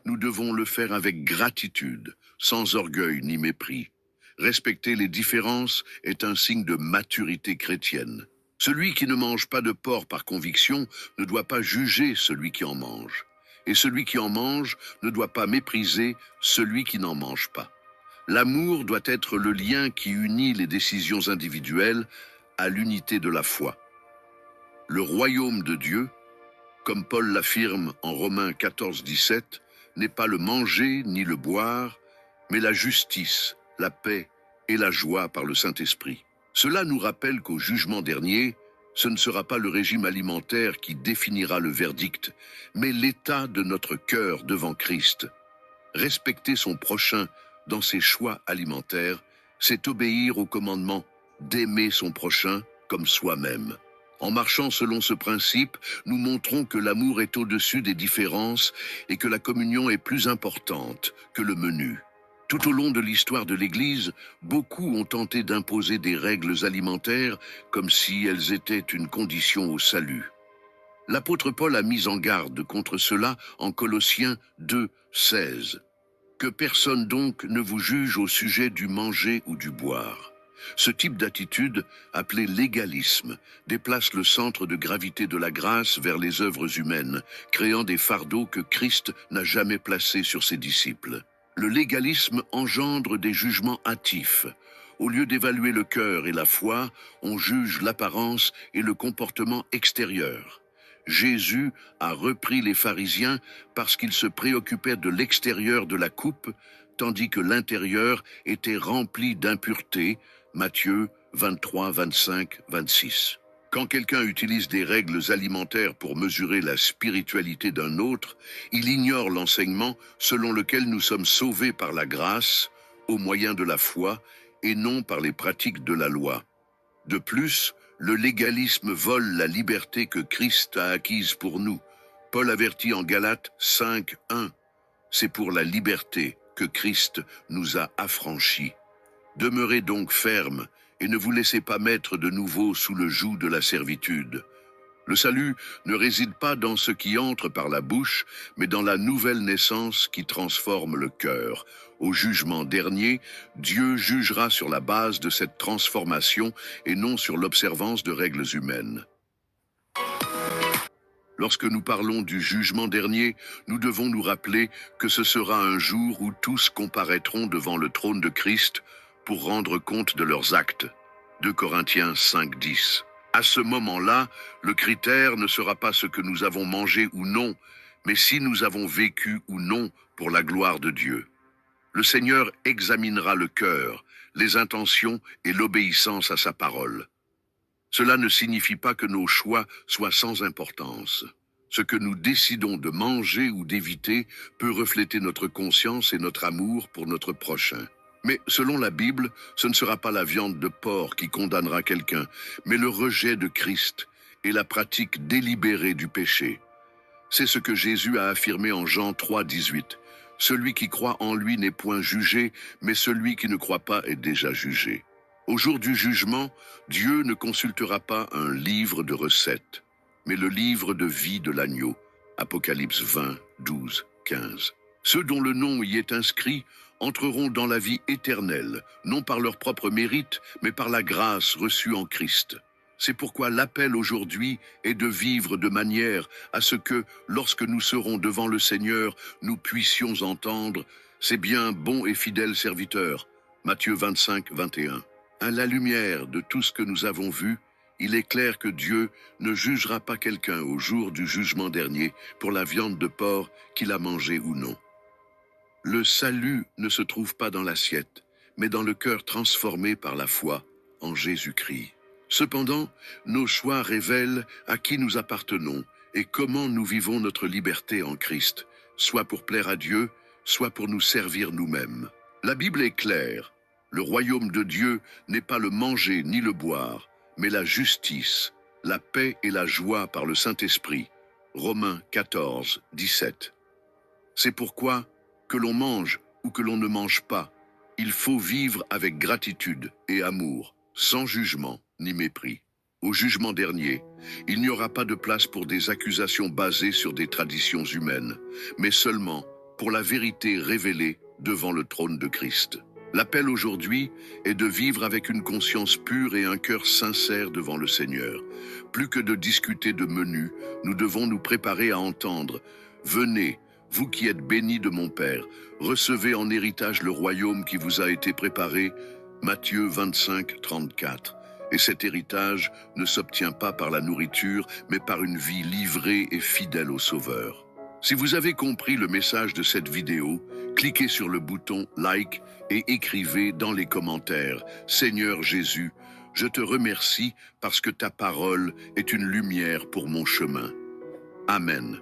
nous devons le faire avec gratitude, sans orgueil ni mépris. Respecter les différences est un signe de maturité chrétienne. Celui qui ne mange pas de porc par conviction ne doit pas juger celui qui en mange. Et celui qui en mange ne doit pas mépriser celui qui n'en mange pas. L'amour doit être le lien qui unit les décisions individuelles à l'unité de la foi. Le royaume de Dieu, comme Paul l'affirme en Romains 14, 17, n'est pas le manger ni le boire, mais la justice, la paix et la joie par le Saint-Esprit. Cela nous rappelle qu'au jugement dernier, ce ne sera pas le régime alimentaire qui définira le verdict, mais l'état de notre cœur devant Christ. Respecter son prochain dans ses choix alimentaires, c'est obéir au commandement d'aimer son prochain comme soi-même. En marchant selon ce principe, nous montrons que l'amour est au-dessus des différences et que la communion est plus importante que le menu. Tout au long de l'histoire de l'Église, beaucoup ont tenté d'imposer des règles alimentaires comme si elles étaient une condition au salut. L'apôtre Paul a mis en garde contre cela en Colossiens 2, 16. Que personne donc ne vous juge au sujet du manger ou du boire. Ce type d'attitude, appelé légalisme, déplace le centre de gravité de la grâce vers les œuvres humaines, créant des fardeaux que Christ n'a jamais placés sur ses disciples. Le légalisme engendre des jugements hâtifs. Au lieu d'évaluer le cœur et la foi, on juge l'apparence et le comportement extérieur. Jésus a repris les pharisiens parce qu'ils se préoccupaient de l'extérieur de la coupe, tandis que l'intérieur était rempli d'impureté. Matthieu 23, 25, 26. Quand quelqu'un utilise des règles alimentaires pour mesurer la spiritualité d'un autre, il ignore l'enseignement selon lequel nous sommes sauvés par la grâce, au moyen de la foi, et non par les pratiques de la loi. De plus, le légalisme vole la liberté que Christ a acquise pour nous. Paul avertit en Galates 5, 1. C'est pour la liberté que Christ nous a affranchis. Demeurez donc fermes et ne vous laissez pas mettre de nouveau sous le joug de la servitude. Le salut ne réside pas dans ce qui entre par la bouche, mais dans la nouvelle naissance qui transforme le cœur. Au jugement dernier, Dieu jugera sur la base de cette transformation et non sur l'observance de règles humaines. Lorsque nous parlons du jugement dernier, nous devons nous rappeler que ce sera un jour où tous comparaîtront devant le trône de Christ pour rendre compte de leurs actes. 2 Corinthiens 5, 10. À ce moment-là, le critère ne sera pas ce que nous avons mangé ou non, mais si nous avons vécu ou non pour la gloire de Dieu. Le Seigneur examinera le cœur, les intentions et l'obéissance à sa parole. Cela ne signifie pas que nos choix soient sans importance. Ce que nous décidons de manger ou d'éviter peut refléter notre conscience et notre amour pour notre prochain. Mais selon la Bible, ce ne sera pas la viande de porc qui condamnera quelqu'un, mais le rejet de Christ et la pratique délibérée du péché. C'est ce que Jésus a affirmé en Jean 3, 18. Celui qui croit en lui n'est point jugé, mais celui qui ne croit pas est déjà jugé. Au jour du jugement, Dieu ne consultera pas un livre de recettes, mais le livre de vie de l'agneau. Apocalypse 20, 12, 15. Ceux dont le nom y est inscrit entreront dans la vie éternelle, non par leur propre mérite, mais par la grâce reçue en Christ. C'est pourquoi l'appel aujourd'hui est de vivre de manière à ce que, lorsque nous serons devant le Seigneur, nous puissions entendre « C'est bien, bon et fidèle serviteur » Matthieu 25, 21. À la lumière de tout ce que nous avons vu, il est clair que Dieu ne jugera pas quelqu'un au jour du jugement dernier pour la viande de porc qu'il a mangée ou non. Le salut ne se trouve pas dans l'assiette, mais dans le cœur transformé par la foi en Jésus-Christ. Cependant, nos choix révèlent à qui nous appartenons et comment nous vivons notre liberté en Christ, soit pour plaire à Dieu, soit pour nous servir nous-mêmes. La Bible est claire. Le royaume de Dieu n'est pas le manger ni le boire, mais la justice, la paix et la joie par le Saint-Esprit. Romains 14, 17. C'est pourquoi, que l'on mange ou que l'on ne mange pas, il faut vivre avec gratitude et amour, sans jugement ni mépris. Au jugement dernier, il n'y aura pas de place pour des accusations basées sur des traditions humaines, mais seulement pour pour la vérité révélée devant le trône de Christ. L'appel aujourd'hui est de vivre avec une conscience pure et un cœur sincère devant le Seigneur. Plus que de discuter de menus, nous devons nous préparer à entendre « Venez, vous qui êtes bénis de mon Père, recevez en héritage le royaume qui vous a été préparé. » Matthieu 25, 34. Et cet héritage ne s'obtient pas par la nourriture, mais par une vie livrée et fidèle au Sauveur. Si vous avez compris le message de cette vidéo, cliquez sur le bouton like et écrivez dans les commentaires « Seigneur Jésus, je te remercie parce que ta parole est une lumière pour mon chemin. » Amen.